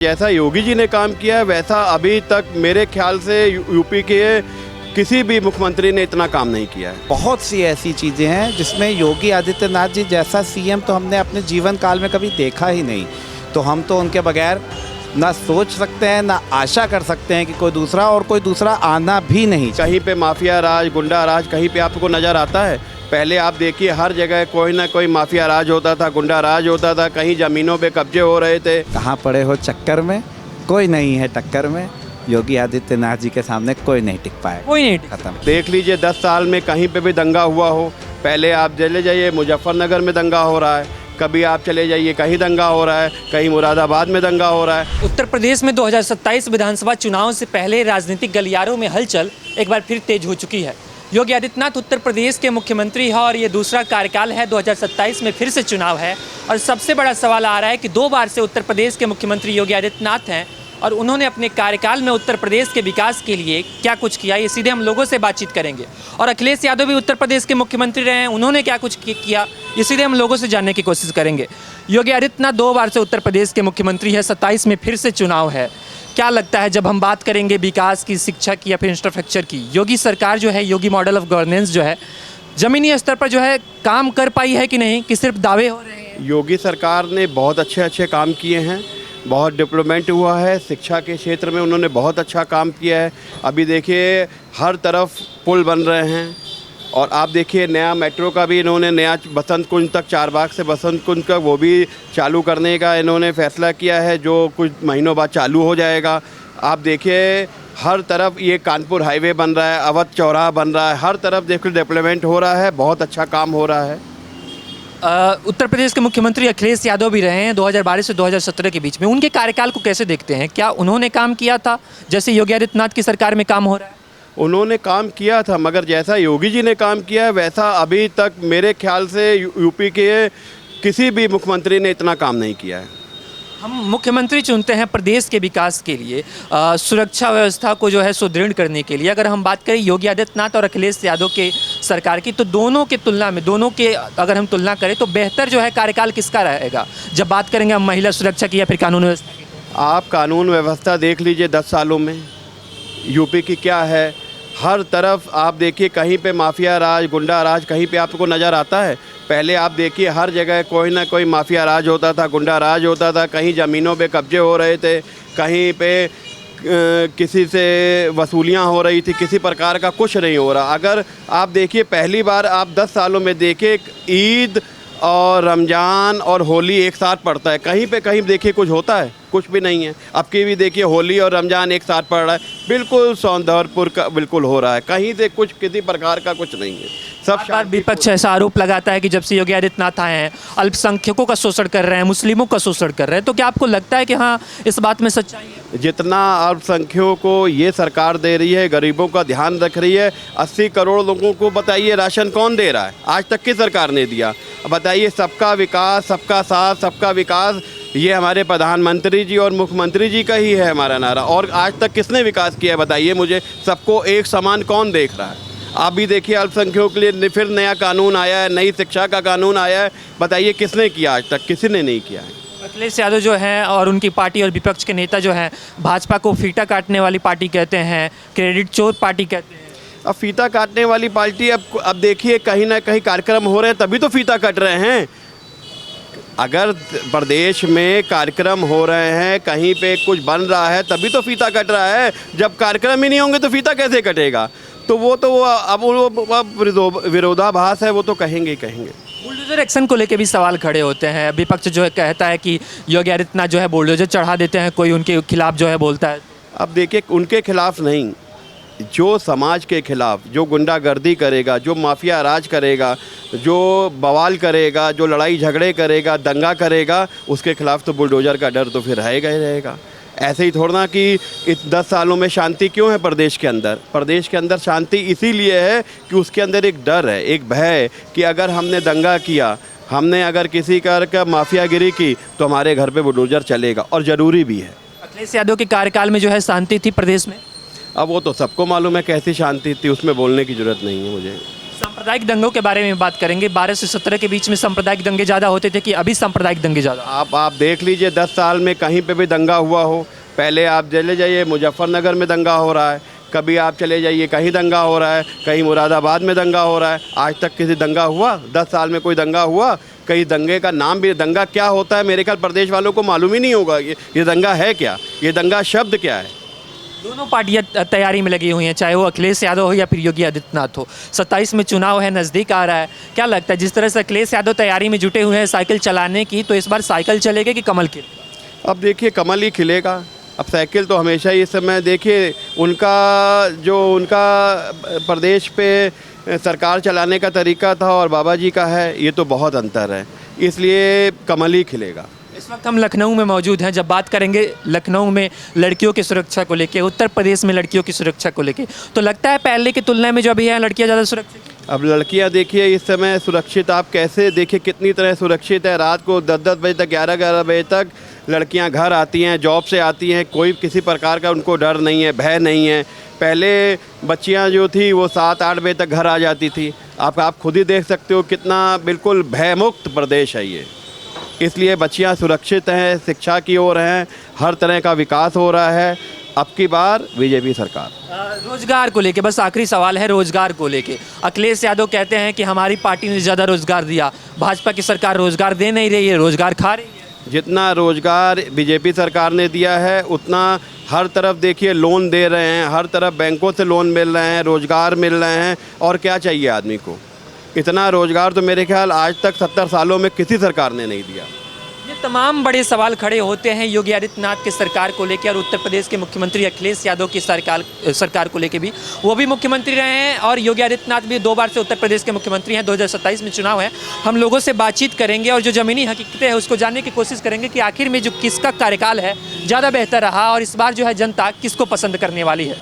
जैसा योगी जी ने काम किया है वैसा अभी तक मेरे ख्याल से यूपी के किसी भी मुख्यमंत्री ने इतना काम नहीं किया है। बहुत सी ऐसी चीज़ें हैं जिसमें योगी आदित्यनाथ जी जैसा सीएम तो हमने अपने जीवन काल में कभी देखा ही नहीं। तो हम तो उनके बगैर ना सोच सकते हैं ना आशा कर सकते हैं कि कोई दूसरा आना भी नहीं। कहीं पे माफिया राज, गुंडा राज कहीं पे आपको नज़र आता है? पहले आप देखिए हर जगह कोई ना कोई माफिया राज होता था, गुंडा राज होता था, कहीं ज़मीनों पे कब्जे हो रहे थे। कहाँ पड़े हो चक्कर में, कोई नहीं है टक्कर में। योगी आदित्यनाथ जी के सामने कोई नहीं टिक पाए, कोई नहीं टिक। खत्म। देख लीजिए 10 साल में कहीं पे भी दंगा हुआ हो। पहले आप चले जाइए मुजफ्फरनगर में दंगा हो रहा है, कभी आप चले जाइए कहीं दंगा हो रहा है, कहीं मुरादाबाद में दंगा हो रहा है। उत्तर प्रदेश में 2027 विधानसभा चुनाव से पहले राजनीतिक गलियारों में हलचल एक बार फिर तेज हो चुकी है। योगी आदित्यनाथ उत्तर प्रदेश के मुख्यमंत्री है और ये दूसरा कार्यकाल है। 2027 में फिर से चुनाव है और सबसे बड़ा सवाल आ रहा है कि 2 बार से उत्तर प्रदेश के मुख्यमंत्री योगी आदित्यनाथ हैं और उन्होंने अपने कार्यकाल में उत्तर प्रदेश के विकास के लिए क्या कुछ किया, ये सीधे हम लोगों से बातचीत करेंगे। और अखिलेश यादव भी उत्तर प्रदेश के मुख्यमंत्री रहे हैं, उन्होंने क्या कुछ किया, ये सीधे हम लोगों से जानने की कोशिश करेंगे। योगी आदित्यनाथ 2 बार से उत्तर प्रदेश के मुख्यमंत्री है, 27 में फिर से चुनाव है। क्या लगता है जब हम बात करेंगे विकास की, शिक्षा की या फिर इंफ्रास्ट्रक्चर की, योगी सरकार जो है, योगी मॉडल ऑफ गवर्नेंस जो है, ज़मीनी स्तर पर जो है काम कर पाई है कि नहीं, कि सिर्फ दावे हो रहे हैं? योगी सरकार ने बहुत अच्छे काम किए हैं, बहुत डेवलपमेंट हुआ है। शिक्षा के क्षेत्र में उन्होंने बहुत अच्छा काम किया है। अभी देखिए हर तरफ पुल बन रहे हैं और आप देखिए नया मेट्रो का भी इन्होंने नया बसंत कुंज तक, चारबाग से बसंत कुंज तक वो भी चालू करने का इन्होंने फैसला किया है, जो कुछ महीनों बाद चालू हो जाएगा। आप देखिए हर तरफ ये कानपुर हाईवे बन रहा है, अवध चौराहा बन रहा है, हर तरफ देखिए डेवलपमेंट हो रहा है, बहुत अच्छा काम हो रहा है। उत्तर प्रदेश के मुख्यमंत्री अखिलेश यादव भी रहे हैं 2012 से 2017 के बीच में। उनके कार्यकाल को कैसे देखते हैं? क्या उन्होंने काम किया था जैसे योगी आदित्यनाथ की सरकार में काम हो रहा है? उन्होंने काम किया था, मगर जैसा योगी जी ने काम किया है वैसा अभी तक मेरे ख्याल से यूपी के किसी भी मुख्यमंत्री ने इतना काम नहीं किया है। हम मुख्यमंत्री चुनते हैं प्रदेश के विकास के लिए, सुरक्षा व्यवस्था को जो है सुदृढ़ करने के लिए। अगर हम बात करें योगी आदित्यनाथ और अखिलेश यादव के सरकार की, तो दोनों के तुलना में, दोनों के अगर हम तुलना करें तो बेहतर जो है कार्यकाल किसका रहेगा? जब बात करेंगे हम महिला सुरक्षा की या फिर कानून व्यवस्था की। आप कानून व्यवस्था देख लीजिए 10 सालों में यूपी की क्या है। हर तरफ आप देखिए कहीं पे माफिया राज, गुंडा राज कहीं पे आपको नज़र आता है? पहले आप देखिए हर जगह कोई ना कोई माफिया राज होता था, गुंडा राज होता था, कहीं ज़मीनों पे कब्जे हो रहे थे, कहीं पे किसी से वसूलियाँ हो रही थी, किसी प्रकार का कुछ नहीं हो रहा। अगर आप देखिए पहली बार आप 10 सालों में देखें ईद और रमज़ान और होली एक साथ पड़ता है, कहीं पे कहीं देखिए कुछ होता है? कुछ भी नहीं है। अब की भी देखिए होली और रमज़ान एक साथ पड़ रहा है, बिल्कुल सौंदर्यपुर का बिल्कुल हो रहा है, कहीं से कुछ किसी प्रकार का कुछ नहीं है। सब बार विपक्ष ऐसा आरोप लगाता है कि जब से योगी आदित्यनाथ आए हैं अल्पसंख्यकों का शोषण कर रहे हैं, मुस्लिमों का शोषण कर रहे हैं। तो क्या आपको लगता है कि हाँ इस बात में सच्चाई है? जितना अल्पसंख्यकों को ये सरकार दे रही है, गरीबों का ध्यान रख रही है, 80 करोड़ लोगों को बताइए राशन कौन दे रहा है? आज तक की सरकार ने दिया। बताइए सबका विकास, सबका साथ, सबका विकास, ये हमारे प्रधानमंत्री जी और मुख्यमंत्री जी का ही है हमारा नारा। और आज तक किसने विकास किया है बताइए मुझे? सबको एक समान कौन देख रहा है? आप भी देखिए अल्पसंख्यकों के लिए फिर नया कानून आया है, नई शिक्षा का कानून आया है, बताइए किसने किया? आज तक किसी ने नहीं किया है। अखिलेश यादव जो हैं और उनकी पार्टी और विपक्ष के नेता जो हैं भाजपा को फीता काटने वाली पार्टी कहते हैं, क्रेडिट चोर पार्टी कहते हैं। अब फीता काटने वाली पार्टी, अब देखिए कहीं ना कहीं कार्यक्रम हो रहे हैं तभी तो फीता कट रहे हैं। अगर प्रदेश में कार्यक्रम हो रहे हैं, कहीं पे कुछ बन रहा है तभी तो फीता कट रहा है। जब कार्यक्रम ही नहीं होंगे तो फीता कैसे कटेगा? तो वो अब विरोधाभास है, वो तो कहेंगे ही कहेंगे। बुलडोजर एक्शन को लेके भी सवाल खड़े होते हैं। विपक्ष जो है कहता है कि योगी आदित्यनाथ जो है बुलडोजर चढ़ा देते हैं, कोई उनके खिलाफ जो है बोलता है। अब देखिए उनके खिलाफ नहीं, जो समाज के खिलाफ, जो गुंडागर्दी करेगा, जो माफिया राज करेगा, जो बवाल करेगा, जो लड़ाई झगड़े करेगा, दंगा करेगा, उसके खिलाफ तो बुलडोजर का डर तो फिर रहेगा ही रहेगा। ऐसे ही थोड़ा ना कि इस 10 सालों में शांति क्यों है प्रदेश के अंदर? प्रदेश के अंदर शांति इसीलिए है कि उसके अंदर एक डर है, एक भय है कि अगर हमने दंगा किया, हमने अगर किसी का माफियागिरी की तो हमारे घर पे बुलडोजर चलेगा, और ज़रूरी भी है। अखिलेश यादव के कार्यकाल में जो है शांति थी प्रदेश में। अब वो तो सबको मालूम है कैसी शांति थी, उसमें बोलने की ज़रूरत नहीं है मुझे। सांप्रदायिक दंगों के बारे में बात करेंगे। 12 से 17 के बीच में सांप्रदायिक दंगे ज़्यादा होते थे कि अभी सांप्रदायिक दंगे ज़्यादा? आप देख लीजिए 10 साल में कहीं पे भी दंगा हुआ हो। पहले आप चले जाइए मुजफ्फरनगर में दंगा हो रहा है, कभी आप चले जाइए कहीं दंगा हो रहा है, कहीं मुरादाबाद में दंगा हो रहा है। आज तक किसी दंगा हुआ? 10 साल में कोई दंगा हुआ? कहीं दंगे का नाम भी, दंगा क्या होता है मेरे ख्याल प्रदेश वालों को मालूम ही नहीं होगा। ये दंगा है क्या, ये दंगा शब्द क्या है। दोनों पार्टियां तैयारी में लगी हुई हैं, चाहे वो अखिलेश यादव हो या फिर योगी आदित्यनाथ हो। 27 में चुनाव है, नज़दीक आ रहा है। क्या लगता है जिस तरह से अखिलेश यादव तैयारी में जुटे हुए हैं साइकिल चलाने की, तो इस बार साइकिल चलेगी कि कमल खिलेगा? अब देखिए कमल ही खिलेगा। अब साइकिल तो हमेशा ही, इस समय देखिए उनका प्रदेश पे सरकार चलाने का तरीका था और बाबा जी का है, ये तो बहुत अंतर है, इसलिए कमल ही खिलेगा। इस वक्त हम लखनऊ में मौजूद हैं। जब बात करेंगे लखनऊ में लड़कियों की सुरक्षा को लेके, उत्तर प्रदेश में लड़कियों की सुरक्षा को लेके, तो लगता है पहले की तुलना में जो अभी हैं लड़कियां ज़्यादा सुरक्षित? अब लड़कियां देखिए इस समय सुरक्षित, आप कैसे देखिए कितनी तरह सुरक्षित है। रात को 10-10 बजे तक, 11-11 बजे तक लड़कियां घर आती हैं, जॉब से आती हैं, कोई किसी प्रकार का उनको डर नहीं है, भय नहीं है। पहले बच्चियां जो थी वो 7-8 बजे तक घर आ जाती थी। आप खुद ही देख सकते हो कितना बिल्कुल भयमुक्त प्रदेश है ये। इसलिए बच्चियां सुरक्षित हैं, शिक्षा की ओर हैं, हर तरह का विकास हो रहा है। अब की बार बीजेपी सरकार। रोजगार को लेके बस आखिरी सवाल है, रोजगार को लेके अखिलेश यादव कहते हैं कि हमारी पार्टी ने ज़्यादा रोजगार दिया, भाजपा की सरकार रोजगार दे नहीं रही है, रोजगार खा रही है। जितना रोजगार बीजेपी सरकार ने दिया है उतना हर तरफ देखिए लोन दे रहे हैं, हर तरफ बैंकों से लोन मिल रहे हैं, रोजगार मिल रहे हैं, और क्या चाहिए आदमी को। इतना रोजगार तो मेरे ख्याल आज तक 70 सालों में किसी सरकार ने नहीं दिया। ये तमाम बड़े सवाल खड़े होते हैं योगी आदित्यनाथ की सरकार को लेकर और उत्तर प्रदेश के मुख्यमंत्री अखिलेश यादव की सरकार को लेकर भी। वो भी मुख्यमंत्री रहे हैं और योगी आदित्यनाथ भी 2 बार से उत्तर प्रदेश के मुख्यमंत्री हैं। 2027 में चुनाव है। हम लोगों से बातचीत करेंगे और जो ज़मीनी हकीकतें हैं उसको जानने की कोशिश करेंगे कि आखिर में जो किसका कार्यकाल है ज़्यादा बेहतर रहा और इस बार जो है जनता किसको पसंद करने वाली है।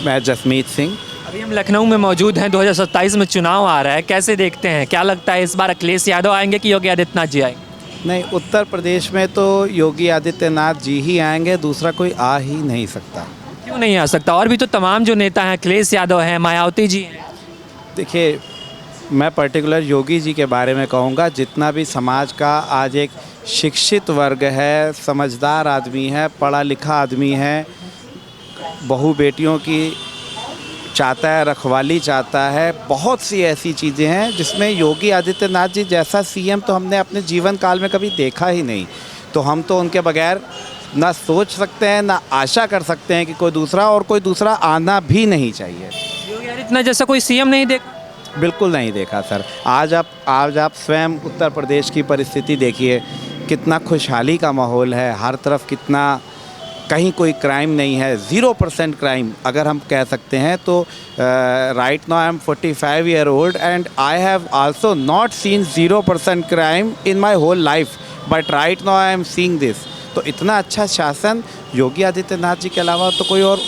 मैं जसमीत सिंह। अभी हम लखनऊ में मौजूद हैं। 2027 में चुनाव आ रहा है, कैसे देखते हैं? क्या लगता है इस बार अखिलेश यादव आएंगे कि योगी आदित्यनाथ जी आएंगे? नहीं, उत्तर प्रदेश में तो योगी आदित्यनाथ जी ही आएंगे, दूसरा कोई आ ही नहीं सकता। क्यों नहीं आ सकता? और भी तो तमाम जो नेता हैं, अखिलेश यादव हैं, मायावती जी हैं। देखिए, मैं पर्टिकुलर योगी जी के बारे में कहूँगा, जितना भी समाज का आज एक शिक्षित वर्ग है, समझदार आदमी है, पढ़ा लिखा आदमी है, बहू बेटियों की चाहता है, रखवाली चाहता है, बहुत सी ऐसी चीज़ें हैं जिसमें योगी आदित्यनाथ जी जैसा सीएम तो हमने अपने जीवन काल में कभी देखा ही नहीं। तो हम तो उनके बगैर ना सोच सकते हैं, ना आशा कर सकते हैं कि कोई दूसरा, और कोई दूसरा आना भी नहीं चाहिए। योगी आदित्यनाथ जैसा कोई सीएम नहीं देखा? बिल्कुल नहीं देखा सर। आज आप स्वयं उत्तर प्रदेश की परिस्थिति देखिए, कितना खुशहाली का माहौल है, हर तरफ कितना, कहीं कोई क्राइम नहीं है, 0% क्राइम अगर हम कह सकते हैं। तो right now I am 45 year old and I have also not seen 0% crime in my whole life, but right now I am seeing this. तो इतना अच्छा शासन योगी आदित्यनाथ जी के अलावा तो कोई और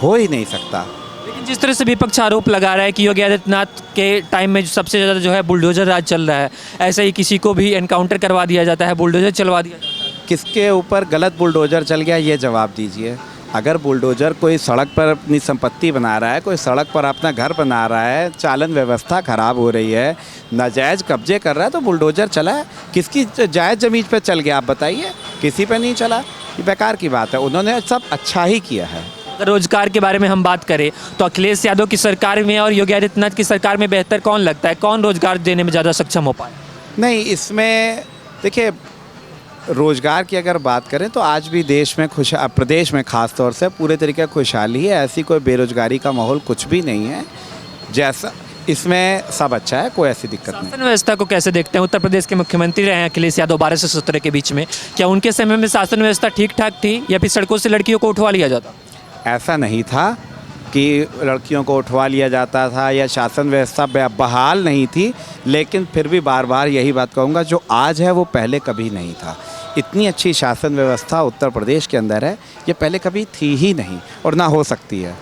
हो ही नहीं सकता। लेकिन जिस तरह से विपक्ष आरोप लगा रहा है कि योगी आदित्यनाथ के टाइम में सबसे ज़्यादा जो है बुलडोजर राज चल रहा है, ऐसे ही किसी को भी एनकाउंटर करवा दिया जाता है, बुलडोजर चलवा दिया जाता है। किसके ऊपर गलत बुलडोजर चल गया ये जवाब दीजिए। अगर बुलडोजर कोई सड़क पर अपनी संपत्ति बना रहा है, कोई सड़क पर अपना घर बना रहा है, चालन व्यवस्था ख़राब हो रही है, नाजायज़ कब्जे कर रहा है, तो बुलडोजर चला है। किसकी जायज़ ज़मीन पर चल गया आप बताइए? किसी पे नहीं चला। ये बेकार की बात है। उन्होंने सब अच्छा ही किया है। अगर रोजगार के बारे में हम बात करें तो अखिलेश यादव की सरकार में और योगी आदित्यनाथ की सरकार में बेहतर कौन लगता है? कौन रोजगार देने में ज़्यादा सक्षम हो पाए? नहीं, इसमें देखिए, रोज़गार की अगर बात करें तो आज भी देश में प्रदेश में ख़ास तौर से पूरे तरीके खुशहाली है। ऐसी कोई बेरोज़गारी का माहौल कुछ भी नहीं है। जैसा इसमें सब अच्छा है, कोई ऐसी दिक्कत नहीं। शासन व्यवस्था को कैसे देखते हैं? उत्तर प्रदेश के मुख्यमंत्री रहे हैं अखिलेश यादव 12 से 17 के बीच में। क्या उनके समय में शासन व्यवस्था ठीक ठाक थी या फिर सड़कों से लड़कियों को उठवा लिया जाता? ऐसा नहीं था कि लड़कियों को उठवा लिया जाता था या शासन व्यवस्था बहाल नहीं थी, लेकिन फिर भी बार बार यही बात कहूँगा, जो आज है वो पहले कभी नहीं था। इतनी अच्छी शासन व्यवस्था उत्तर प्रदेश के अंदर है, ये पहले कभी थी ही नहीं और ना हो सकती है।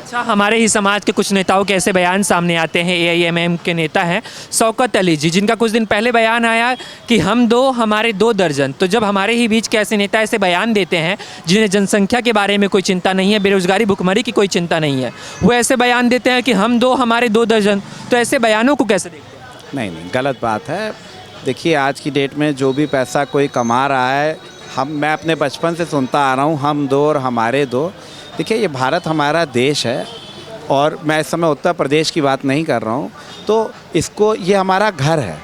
अच्छा, हमारे ही समाज के कुछ नेताओं के ऐसे बयान सामने आते हैं। एआईएमआईएम के नेता हैं शौकत अली जी, जिनका कुछ दिन पहले बयान आया कि हम दो हमारे दो दर्जन। तो जब हमारे ही बीच के ऐसे नेता ऐसे बयान देते हैं जिन्हें जनसंख्या के बारे में कोई चिंता नहीं है, बेरोजगारी भुखमरी की कोई चिंता नहीं है, वो ऐसे बयान देते हैं कि हम दो हमारे दो दर्जन, तो ऐसे बयानों को कैसे देखते हैं? नहीं, गलत बात है। देखिए, आज की डेट में जो भी पैसा कोई कमा रहा है, मैं अपने बचपन से सुनता आ रहा हूँ, हम दो और हमारे दो। देखिए, ये भारत हमारा देश है और मैं इस समय उत्तर प्रदेश की बात नहीं कर रहा हूँ, तो इसको ये हमारा घर है।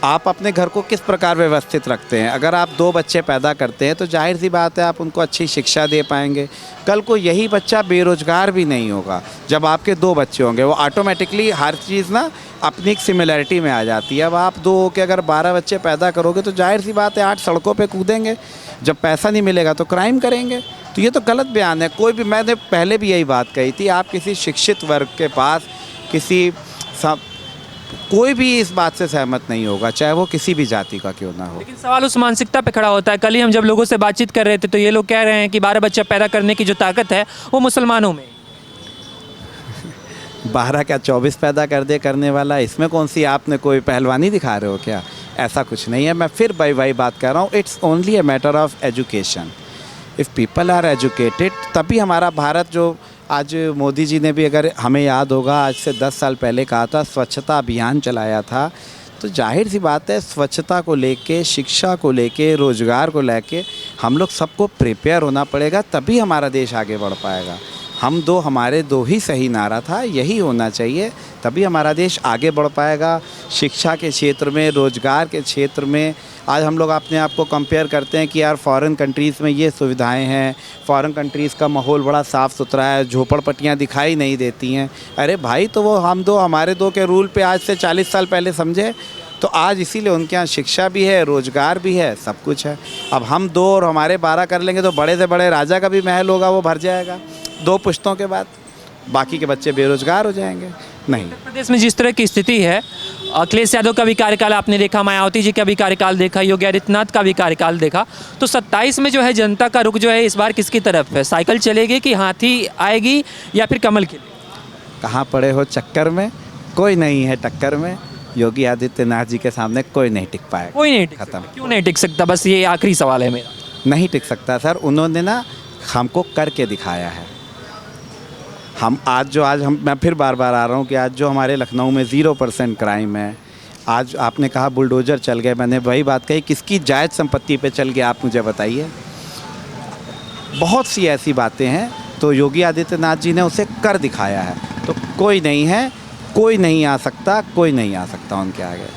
आप अपने घर को किस प्रकार व्यवस्थित रखते हैं? अगर आप 2 बच्चे पैदा करते हैं तो जाहिर सी बात है आप उनको अच्छी शिक्षा दे पाएंगे। कल को यही बच्चा बेरोजगार भी नहीं होगा। जब आपके 2 बच्चे होंगे, वो ऑटोमेटिकली हर चीज़ ना अपनी एक सिमिलरिटी में आ जाती है। अब आप 2 के अगर 12 बच्चे पैदा करोगे तो जाहिर सी बात है 8 सड़कों पे कूदेंगे। जब पैसा नहीं मिलेगा तो क्राइम करेंगे। तो ये तो गलत बयान है। कोई भी, मैंने पहले भी यही बात कही थी, आप किसी शिक्षित वर्ग के पास कोई भी इस बात से सहमत नहीं होगा, चाहे वो किसी भी जाति का क्यों ना हो। लेकिन सवाल उस मानसिकता पे खड़ा होता है। कल ही हम जब लोगों से बातचीत कर रहे थे तो ये लोग कह रहे हैं कि 12 बच्चा पैदा करने की जो ताकत है वो मुसलमानों में। 12 क्या 24 पैदा कर दे करने वाला, इसमें कौन सी आपने कोई पहलवानी दिखा रहे हो क्या? ऐसा कुछ नहीं है। मैं फिर वही बात कर रहा हूँ, it's only a matter of education. If people are educated तभी हमारा भारत, जो आज मोदी जी ने भी, अगर हमें याद होगा, आज से 10 साल पहले कहा था स्वच्छता अभियान चलाया था, तो जाहिर सी बात है स्वच्छता को लेके, शिक्षा को लेके, रोज़गार को लेके हम लोग सबको प्रिपेयर होना पड़ेगा, तभी हमारा देश आगे बढ़ पाएगा। हम दो हमारे दो ही सही नारा था, यही होना चाहिए, तभी हमारा देश आगे बढ़ पाएगा। शिक्षा के क्षेत्र में, रोज़गार के क्षेत्र में आज हम लोग अपने आप को कंपेयर करते हैं कि यार फॉरेन कंट्रीज़ में ये सुविधाएं हैं, फॉरेन कंट्रीज़ का माहौल बड़ा साफ़ सुथरा है, झोपड़पट्टियाँ दिखाई नहीं देती हैं। अरे भाई, तो वो हम दो हमारे दो के रूल पे आज से 40 साल पहले समझे, तो आज इसीलिए उनके यहाँ शिक्षा भी है, रोज़गार भी है, सब कुछ है। अब हम 2 और हमारे 12 कर लेंगे तो बड़े से बड़े राजा का भी महल होगा, वो भर जाएगा 2 पुश्तों के बाद, बाकी के बच्चे बेरोजगार हो जाएंगे। नहीं, उत्तर प्रदेश में जिस तरह की स्थिति है, अखिलेश यादव का भी कार्यकाल आपने देखा, मायावती जी का भी कार्यकाल देखा, योगी आदित्यनाथ का भी कार्यकाल देखा, तो 27 में जो है जनता का रुख जो है इस बार किसकी तरफ है? साइकिल चलेगी कि हाथी आएगी या फिर कमल खिलेगी? कहाँ पड़े हो चक्कर में, कोई नहीं है टक्कर में। योगी आदित्यनाथ जी के सामने कोई नहीं टिक पाएगा। कोई नहीं टिक खत्म। सकता। क्यों नहीं टिक सकता? बस ये आखिरी सवाल है मेरा। नहीं टिक सकता सर, उन्होंने ना हमको करके दिखाया है। मैं फिर बार बार आ रहा हूँ कि आज जो हमारे लखनऊ में 0% क्राइम है, आज आपने कहा बुलडोज़र चल गए, मैंने वही बात कही, किसकी जायज़ संपत्ति पे चल गया आप मुझे बताइए। बहुत सी ऐसी बातें हैं, तो योगी आदित्यनाथ जी ने उसे कर दिखाया है। तो कोई नहीं है, कोई नहीं आ सकता उनके आगे।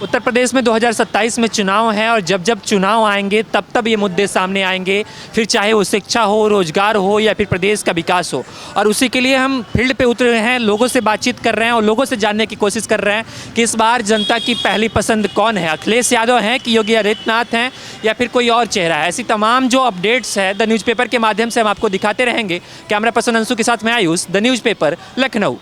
उत्तर प्रदेश में 2027 में चुनाव है और जब जब चुनाव आएंगे तब तब ये मुद्दे सामने आएंगे, फिर चाहे वो शिक्षा हो, रोजगार हो या फिर प्रदेश का विकास हो। और उसी के लिए हम फील्ड पे उतरे हैं, लोगों से बातचीत कर रहे हैं और लोगों से जानने की कोशिश कर रहे हैं कि इस बार जनता की पहली पसंद कौन है, अखिलेश यादव हैं कि योगी आदित्यनाथ हैं या फिर कोई और चेहरा है। ऐसी तमाम जो अपडेट्स है द न्यूज़पेपर के माध्यम से हम आपको दिखाते रहेंगे। कैमरा पर्सन अंशु के साथ मैं आयुष, द न्यूज़पेपर, लखनऊ।